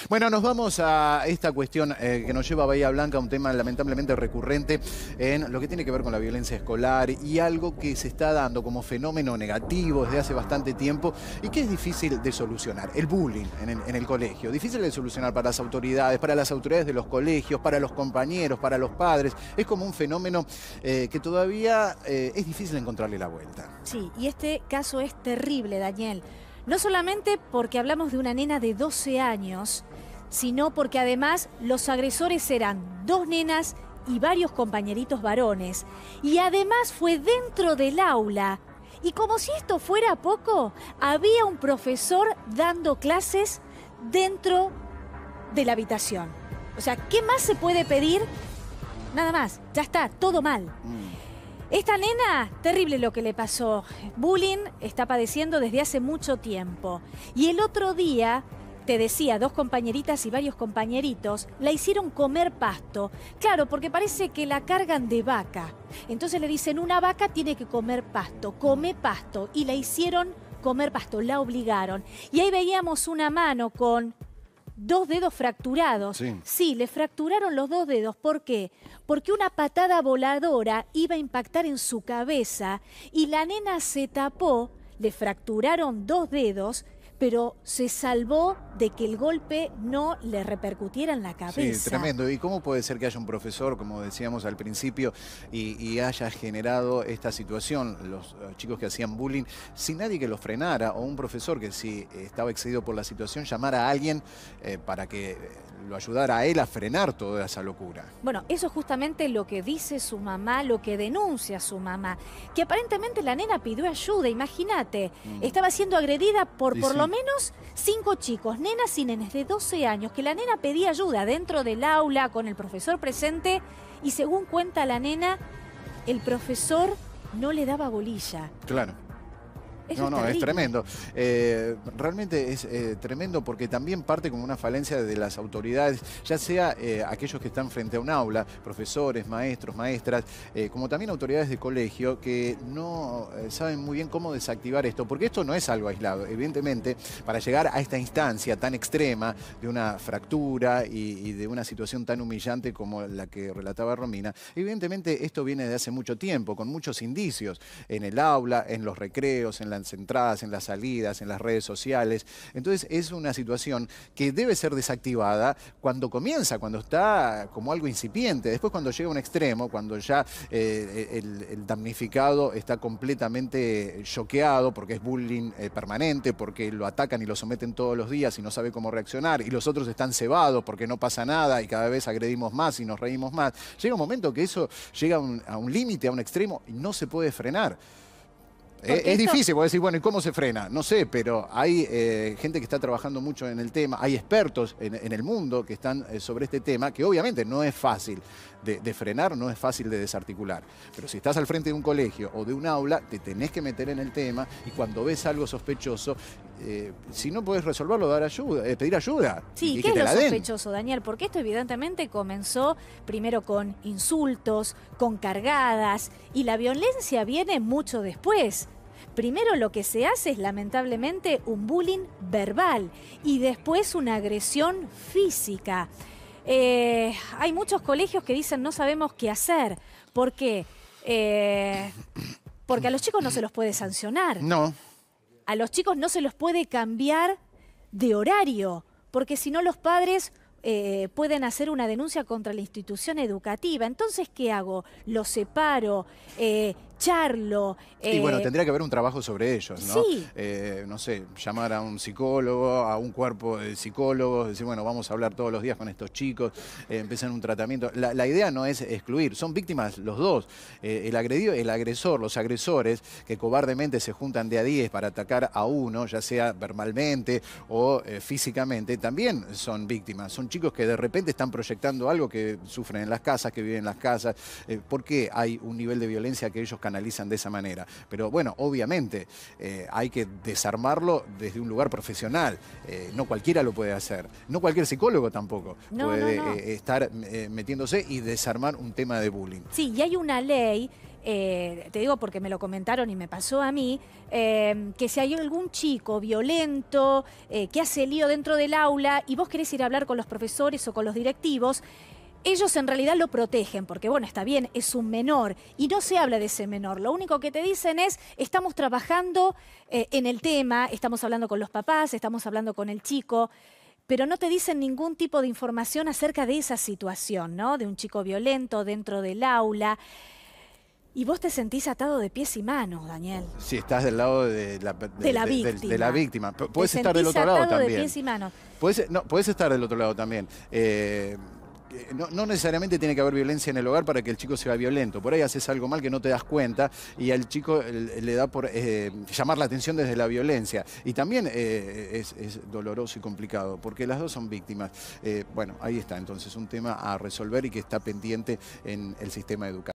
Bueno, nos vamos a esta cuestión que nos lleva a Bahía Blanca, un tema lamentablemente recurrente en lo que tiene que ver con la violencia escolar y algo que se está dando como fenómeno negativo desde hace bastante tiempo y que es difícil de solucionar. El bullying en el colegio. Difícil de solucionar para las autoridades de los colegios, para los compañeros, para los padres. Es como un fenómeno que todavía es difícil encontrarle la vuelta. Sí, y este caso es terrible, Daniel. No solamente porque hablamos de una nena de 12 años, sino porque además los agresores eran 2 nenas y varios compañeritos varones. Y además fue dentro del aula. Y como si esto fuera poco, había un profesor dando clases dentro de la habitación. O sea, ¿qué más se puede pedir? Nada más, ya está, todo mal. Esta nena, terrible lo que le pasó. Bullying está padeciendo desde hace mucho tiempo. Y el otro día, te decía, 2 compañeritas y varios compañeritos la hicieron comer pasto. Claro, porque parece que la cargan de vaca. Entonces le dicen, una vaca tiene que comer pasto, come pasto. Y la hicieron comer pasto, la obligaron. Y ahí veíamos una mano con 2 dedos fracturados. Sí, le fracturaron los 2 dedos. ¿Por qué? Porque una patada voladora iba a impactar en su cabeza y la nena se tapó, le fracturaron 2 dedos, pero se salvó de que el golpe no le repercutiera en la cabeza. Sí, tremendo. ¿Y cómo puede ser que haya un profesor, como decíamos al principio, y haya generado esta situación, los chicos que hacían bullying, sin nadie que los frenara, o un profesor que si estaba excedido por la situación, llamara a alguien para que lo ayudara a él a frenar toda esa locura? Bueno, eso es justamente lo que dice su mamá, lo que denuncia su mamá, que aparentemente la nena pidió ayuda, imagínate. Estaba siendo agredida por lo menos 5 chicos, nenas y nenes de 12 años, que la nena pedía ayuda dentro del aula, con el profesor presente, y según cuenta la nena, el profesor no le daba bolilla. Claro. No, es tremendo. Realmente es tremendo porque también parte como una falencia de las autoridades, ya sea aquellos que están frente a un aula, profesores, maestros, maestras, como también autoridades de colegio que no saben muy bien cómo desactivar esto, porque esto no es algo aislado. Evidentemente, para llegar a esta instancia tan extrema de una fractura y de una situación tan humillante como la que relataba Romina, evidentemente esto viene de hace mucho tiempo, con muchos indicios en el aula, en los recreos, en las entradas, en las salidas, en las redes sociales. Entonces es una situación que debe ser desactivada cuando comienza, cuando está como algo incipiente. Después cuando llega a un extremo, cuando ya el damnificado está completamente choqueado porque es bullying permanente, porque lo atacan y lo someten todos los días y no sabe cómo reaccionar, y los otros están cebados porque no pasa nada y cada vez agredimos más y nos reímos más. Llega un momento que eso llega a un límite, a un extremo y no se puede frenar. Es difícil, voy a decir, bueno, ¿y cómo se frena? No sé, pero hay gente que está trabajando mucho en el tema, hay expertos en el mundo que están sobre este tema, que obviamente no es fácil de frenar, no es fácil de desarticular. Pero si estás al frente de un colegio o de un aula, te tenés que meter en el tema y cuando ves algo sospechoso, si no podés resolverlo, dar ayuda, pedir ayuda. Sí, ¿qué es lo sospechoso, Daniel? Porque esto evidentemente comenzó primero con insultos, con cargadas, y la violencia viene mucho después. Primero lo que se hace es lamentablemente un bullying verbal y después una agresión física. Hay muchos colegios que dicen no sabemos qué hacer. ¿Por qué? Porque a los chicos no se los puede sancionar. No. A los chicos no se los puede cambiar de horario, porque si no los padres pueden hacer una denuncia contra la institución educativa. Entonces, ¿qué hago? Los separo, charlo. Y bueno, tendría que haber un trabajo sobre ellos, ¿no? Sí. No sé, llamar a un psicólogo, a un cuerpo de psicólogos, decir, bueno, vamos a hablar todos los días con estos chicos, empezar un tratamiento. La idea no es excluir, son víctimas los dos. El agredido, el agresor, los agresores que cobardemente se juntan de a 10 para atacar a uno, ya sea verbalmente o físicamente, también son víctimas. Son chicos que de repente están proyectando algo que sufren en las casas, que viven en las casas. ¿Por qué hay un nivel de violencia que ellos canalizan de esa manera? Pero bueno, obviamente hay que desarmarlo desde un lugar profesional. No cualquiera lo puede hacer. No cualquier psicólogo tampoco puede estar metiéndose y desarmar un tema de bullying. Sí, y hay una ley te digo porque me lo comentaron y me pasó a mí, que si hay algún chico violento que hace lío dentro del aula y vos querés ir a hablar con los profesores o con los directivos, ellos en realidad lo protegen, porque bueno, está bien, es un menor y no se habla de ese menor. Lo único que te dicen es, estamos trabajando en el tema, estamos hablando con los papás, estamos hablando con el chico, pero no te dicen ningún tipo de información acerca de esa situación, ¿no? De un chico violento dentro del aula. Y vos te sentís atado de pies y manos, Daniel. Si estás del lado de la víctima. Puedes estar del otro lado también. De pies y manos. Puedes estar del otro lado también. No necesariamente tiene que haber violencia en el hogar para que el chico sea violento. Por ahí haces algo mal que no te das cuenta y al chico le da por llamar la atención desde la violencia. Y también es doloroso y complicado porque las dos son víctimas. Bueno, ahí está entonces un tema a resolver y que está pendiente en el sistema educativo.